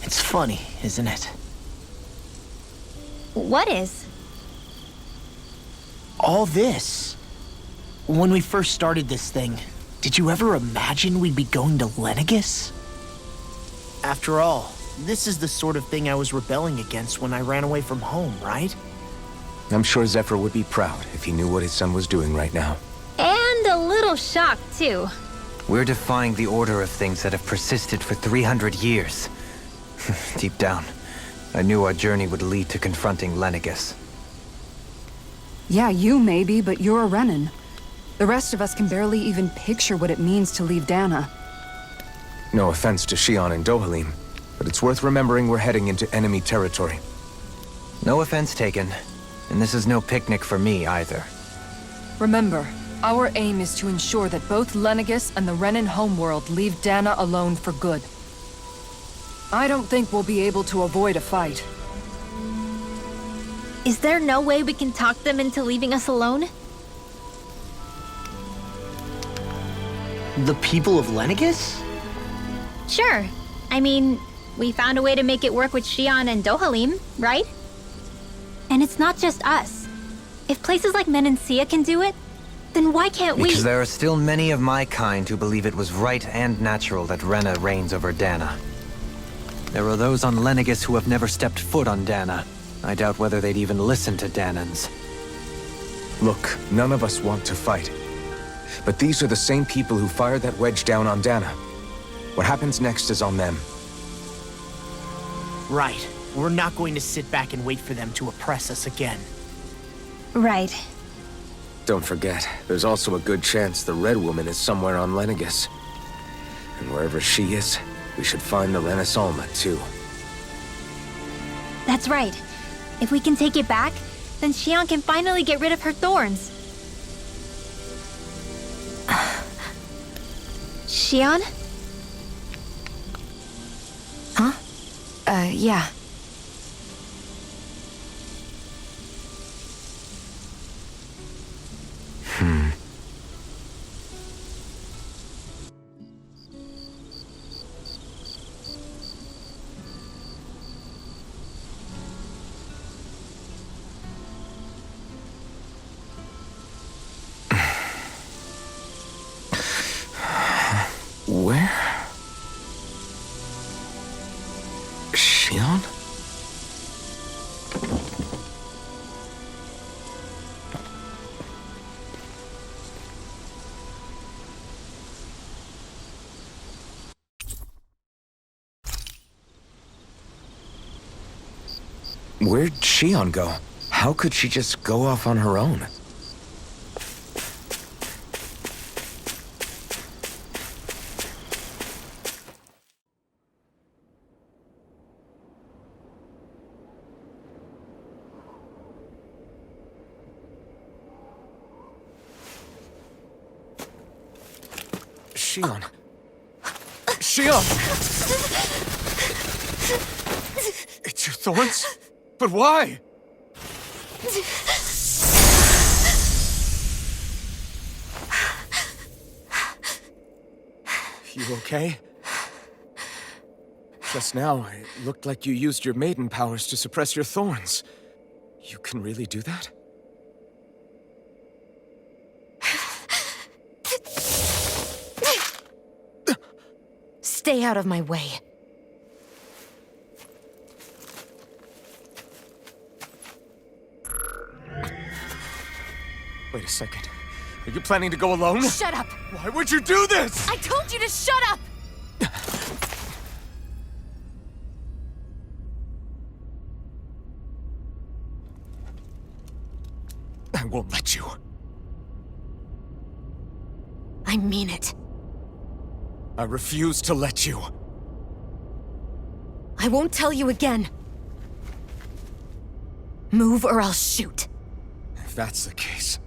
It's funny, isn't it? What is? All this. When we first started this thing, did you ever imagine we'd be going to Lenagis? After all, this is the sort of thing I was rebelling against when I ran away from home, right? I'm sure Zephyr would be proud if he knew what his son was doing right now. And a little shocked, too. We're defying the order of things that have persisted for 300 years. Deep down, I knew our journey would lead to confronting Lenagis. Yeah, you maybe, but you're a Renan. The rest of us can barely even picture what it means to leave Dana. No offense to Shionne and Dohalim, but it's worth remembering we're heading into enemy territory. No offense taken, and this is no picnic for me either. Remember, our aim is to ensure that both Lenagis and the Renan homeworld leave Dana alone for good. I don't think we'll be able to avoid a fight. Is there no way we can talk them into leaving us alone? The people of Lenagis? Sure. I mean, we found a way to make it work with Shionne and Dohalim, right? And it's not just us. If places like Menancia can do it, then why can't we? Because there are still many of my kind who believe it was right and natural that Rena reigns over Dana. There are those on Lenagis who have never stepped foot on Dana. I doubt whether they'd even listen to Danans. Look, none of us want to fight. But these are the same people who fired that wedge down on Dana. What happens next is on them. Right. We're not going to sit back and wait for them to oppress us again. Right. Don't forget, there's also a good chance the Red Woman is somewhere on Lenagis. And wherever she is, we should find the Renasalma too. That's right. If we can take it back, then Shionne can finally get rid of her thorns. Shionne? Huh? Yeah. Where? Shionne? Where'd Shionne go? How could she just go off on her own? Shionne. Shionne! It's your thorns? But why? You okay? Just now, it looked like you used your maiden powers to suppress your thorns. You can really do that? Stay out of my way. Wait a second. Are you planning to go alone? Shut up! Why would you do this? I told you to shut up! I won't let you. I mean it. I refuse to let you. I won't tell you again. Move or I'll shoot. If that's the case,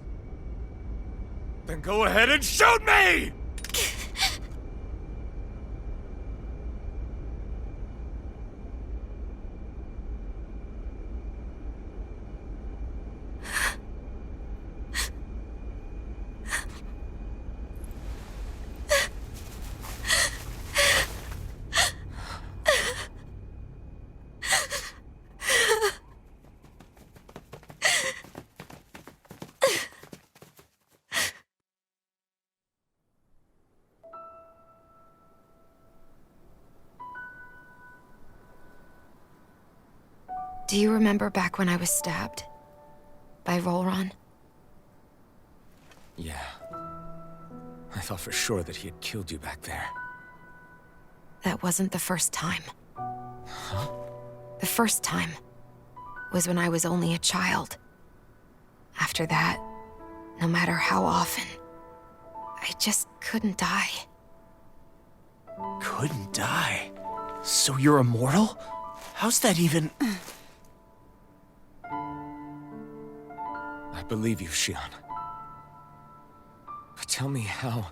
then go ahead and shoot me! Do you remember back when I was stabbed? By Volron? Yeah. I thought for sure that he had killed you back there. That wasn't the first time. The first time was when I was only a child. After that, no matter how often, I just couldn't die. Couldn't die? So you're immortal? How's that even... I believe you, Shionne. But tell me how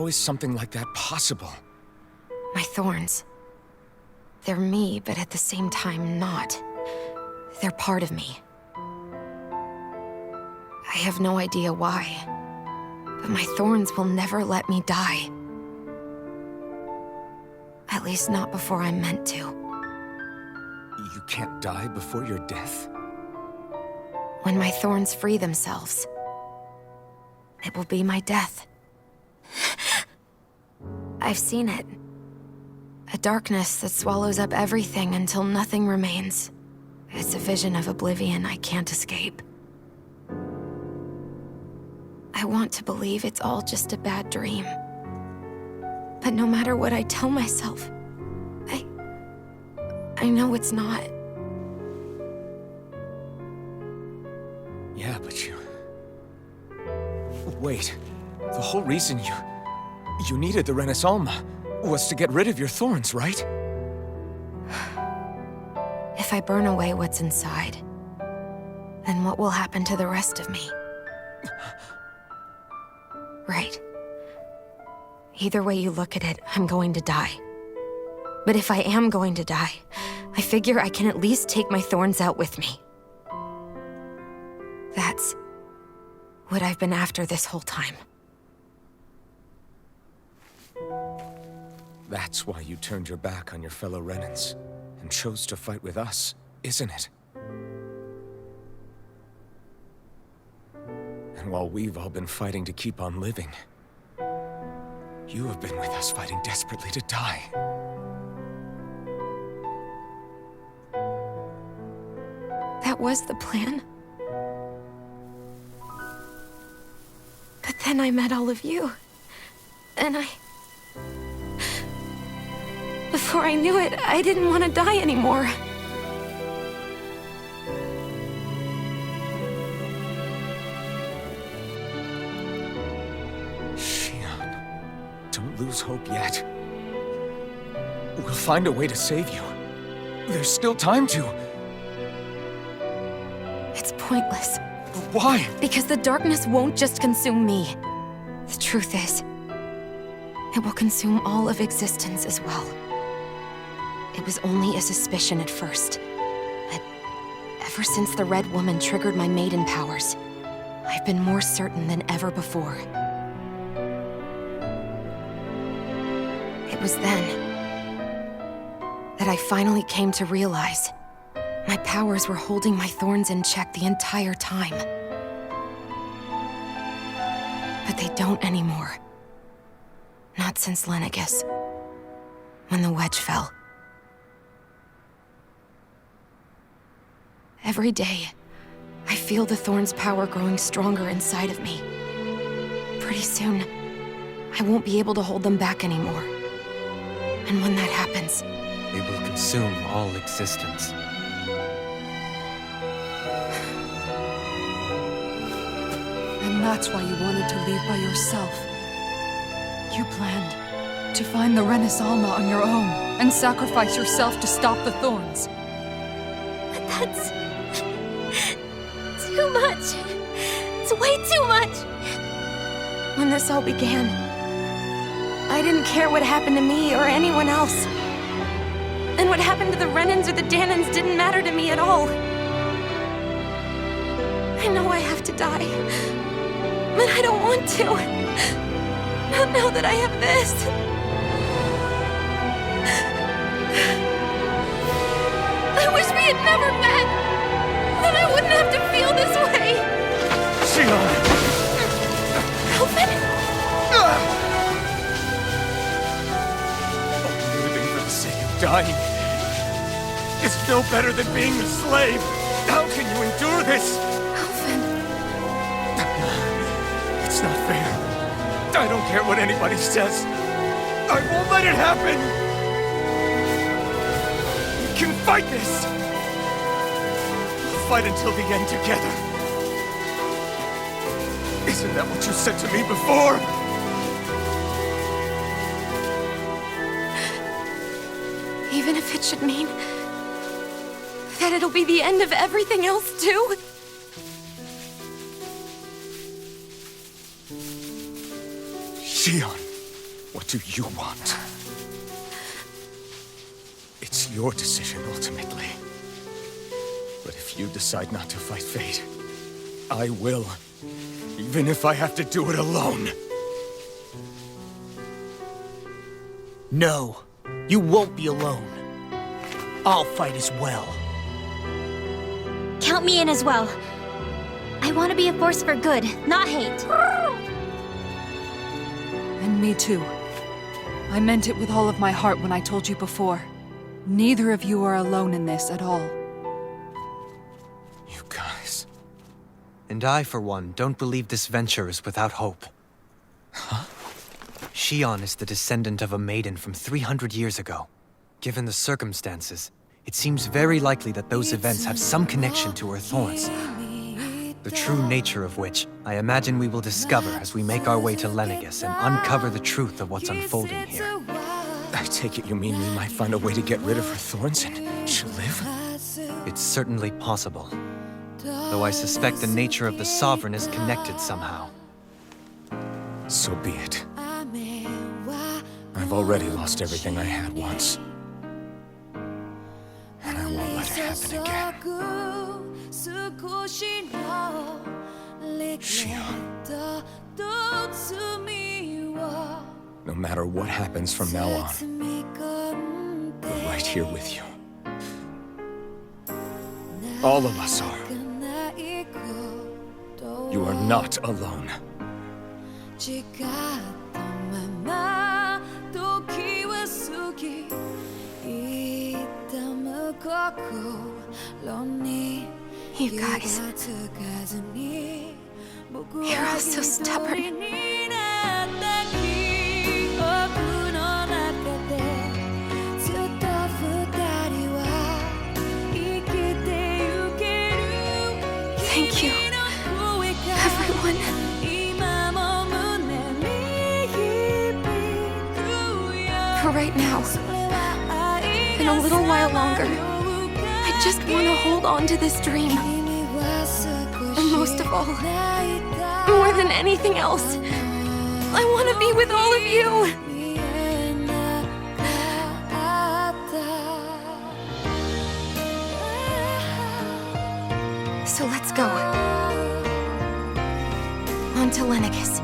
is something like that possible? My thorns. They're me, but at the same time not. They're part of me. I have no idea why, but my thorns will never let me die. At least not before I'm meant to. You can't die before your death? When my thorns free themselves, it will be my death. I've seen it. A darkness that swallows up everything until nothing remains. It's a vision of oblivion I can't escape. I want to believe it's all just a bad dream. But no matter what I tell myself, I know it's not. Yeah, but you... Wait. The whole reason you needed the Renasolma was to get rid of your thorns, right? If I burn away what's inside, then what will happen to the rest of me? Right. Either way you look at it, I'm going to die. But if I am going to die, I figure I can at least take my thorns out with me. That's what I've been after this whole time. That's why you turned your back on your fellow Renans and chose to fight with us, isn't it? And while we've all been fighting to keep on living, you have been with us fighting desperately to die. That was the plan. But then I met all of you. And before I knew it, I didn't want to die anymore. Shionne, don't lose hope yet. We'll find a way to save you. There's still time to. It's pointless. Why? Because the darkness won't just consume me. The truth is, it will consume all of existence as well. It was only a suspicion at first, but ever since the Red Woman triggered my maiden powers, I've been more certain than ever before. It was then that I finally came to realize my powers were holding my thorns in check the entire time. But they don't anymore. Not since Lenagis, when the wedge fell. Every day, I feel the thorn's power growing stronger inside of me. Pretty soon, I won't be able to hold them back anymore. And when that happens, They will consume all existence. And that's why you wanted to leave by yourself. You planned to find the Renasolma on your own and sacrifice yourself to stop the thorns. But that's... too much. It's way too much. when this all began, I didn't care what happened to me or anyone else. And what happened to the Renans or the Danans didn't matter to me at all. I know I have to die, but I don't want to. Not now that I have this. I wish we had never met. Then I wouldn't have to feel this way. Shionne! Alvin? Living for the sake of dying. is no better than being a slave. How can you endure this? Alvin. It's not fair. I don't care what anybody says. I won't let it happen! We can fight this! We'll fight until the end together. Isn't that what you said to me before? Even if it should mean that it'll be the end of everything else, too? Shionne, what do you want? It's your decision, ultimately. But if you decide not to fight fate, I will. Even if I have to do it alone. No, you won't be alone. I'll fight as well. Count me in as well. I want to be a force for good, not hate. And me too. I meant it with all of my heart when I told you before. Neither of you are alone in this at all. You guys... And I, for one, don't believe this venture is without hope. Huh? Shionne is the descendant of a maiden from 300 years ago. Given the circumstances, it seems very likely that those events have some connection to her thorns. The true nature of which, I imagine we will discover as we make our way to Lenagis and uncover the truth of what's unfolding here. I take it you mean we might find a way to get rid of her thorns and she'll live? It's certainly possible. Though I suspect the nature of the Sovereign is connected somehow. So be it. I've already lost everything I had once. And I won't let it happen again. Shionne. No matter what happens from now on, we're right here with you. All of us are. You are not alone. You guys. You're all so stubborn. Thank you, everyone. For right now, and a little while longer, I just want to hold on to this dream. And most of all, more than anything else, I want to be with all of you. So let's go. On to Lenagis.